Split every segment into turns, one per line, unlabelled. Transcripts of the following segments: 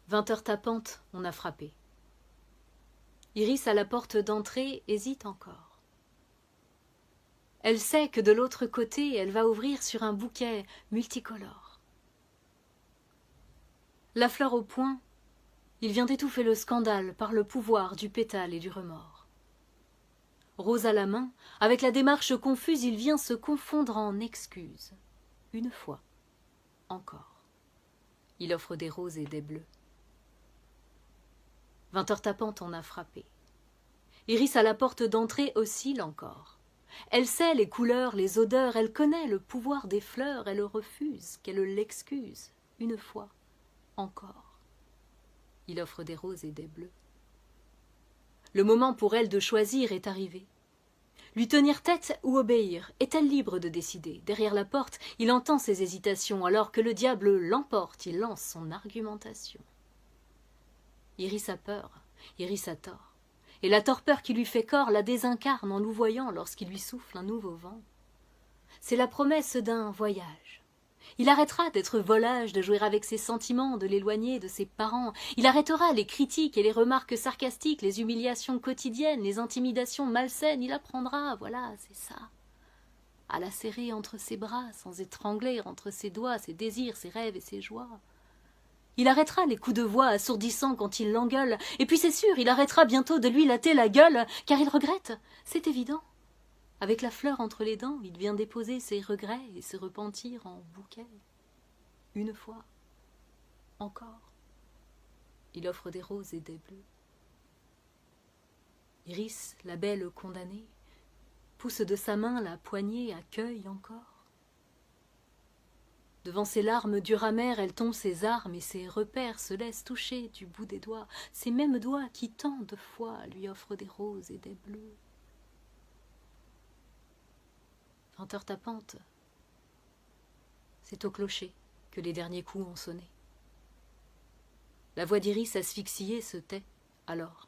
20 heures tappantes, on a frappé. Iris, à la porte d'entrée, hésite encore. Elle sait que de l'autre côté, elle va ouvrir sur un bouquet multicolore. La fleur au poing, il vient d'étouffer le scandale par le pouvoir du pétale et du remords. Rose à la main, avec la démarche confuse, il vient se confondre en excuses. Une fois, encore. Il offre des roses et des bleus. 20 heures tappantes, on a frappé. Iris à la porte d'entrée oscille encore. Elle sait les couleurs, les odeurs, elle connaît le pouvoir des fleurs, elle refuse qu'elle l'excuse. Une fois, encore. Il offre des roses et des bleus. Le moment pour elle de choisir est arrivé. Lui tenir tête ou obéir, est-elle libre de décider? Derrière la porte, il entend ses hésitations, alors que le diable l'emporte, il lance son argumentation. Iris a peur, Iris a tort, et la torpeur qui lui fait corps la désincarne en louvoyant lorsqu'il lui souffle un nouveau vent. C'est la promesse d'un voyage. Il arrêtera d'être volage, de jouer avec ses sentiments, de l'éloigner de ses parents. Il arrêtera les critiques et les remarques sarcastiques, les humiliations quotidiennes, les intimidations malsaines. Il apprendra, voilà, c'est ça, à la serrer entre ses bras, sans étrangler entre ses doigts ses désirs, ses rêves et ses joies. Il arrêtera les coups de voix assourdissants quand il l'engueule, et puis c'est sûr, il arrêtera bientôt de lui latter la gueule, car il regrette, c'est évident. Avec la fleur entre les dents, il vient déposer ses regrets et se repentir en bouquet. Une fois, encore, il offre des roses et des bleus. Iris, la belle condamnée, pousse de sa main la poignée, accueille encore. Devant ses larmes dures amères, elle tombe ses armes et ses repères se laissent toucher du bout des doigts, ces mêmes doigts qui tant de fois lui offrent des roses et des bleus. 20 heures tappantes, c'est au clocher que les derniers coups ont sonné. La voix d'Iris asphyxiée se tait alors.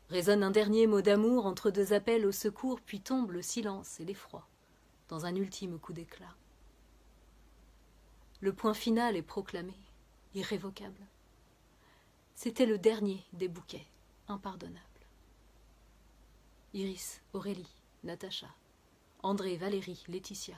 Résonne un dernier mot d'amour entre deux appels au secours, puis tombe le silence et l'effroi dans un ultime coup d'éclat. Le point final est proclamé, irrévocable. C'était le dernier des bouquets, impardonnable. Iris, Aurélie, Natacha, André, Valérie, Laetitia,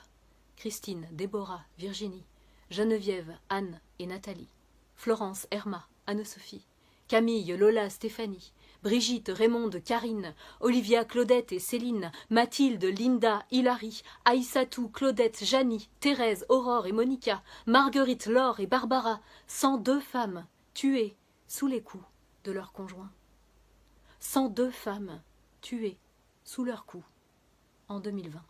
Christine, Déborah, Virginie, Geneviève, Anne et Nathalie, Florence, Herma, Anne-Sophie, Camille, Lola, Stéphanie, Brigitte, Raymonde, Karine, Olivia, Claudette et Céline, Mathilde, Linda, Hilary, Aïssatou, Claudette, Janie, Thérèse, Aurore et Monica, Marguerite, Laure et Barbara, 102 femmes tuées sous les coups de leurs conjoints. 102 femmes tuées sous leurs coups en 2020.